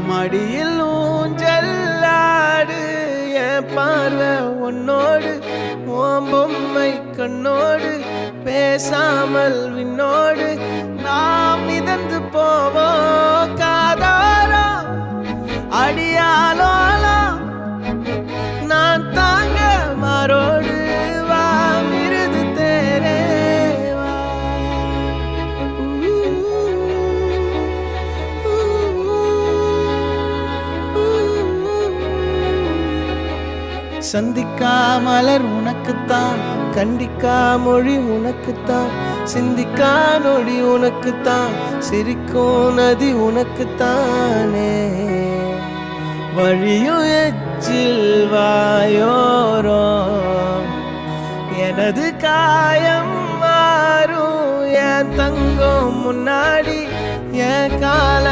மடியில் ஊஞ்சல்லாடு என் பார்வை உன்னோடு ஓம் பொம்மை கண்ணோடு பேசாமல் விண்ணோடு நாம் மிதந்து போவோம் காதாரோ அடியாலோலோ நான் தாங்க மாறோடு வா மிருது தேரே வா சந்திக்கா மலர் உனக்குத்தான் கண்டிக்கா மொழி உனக்குத்தான் சிந்திக்கா நொடி உனக்குத்தான் சிரிக்கும் நதி உனக்குத்தானே வழியும் எச்சில் வாயோரோ எனது காயம் மாறும் என் தங்கம் முன்னாடி என் கால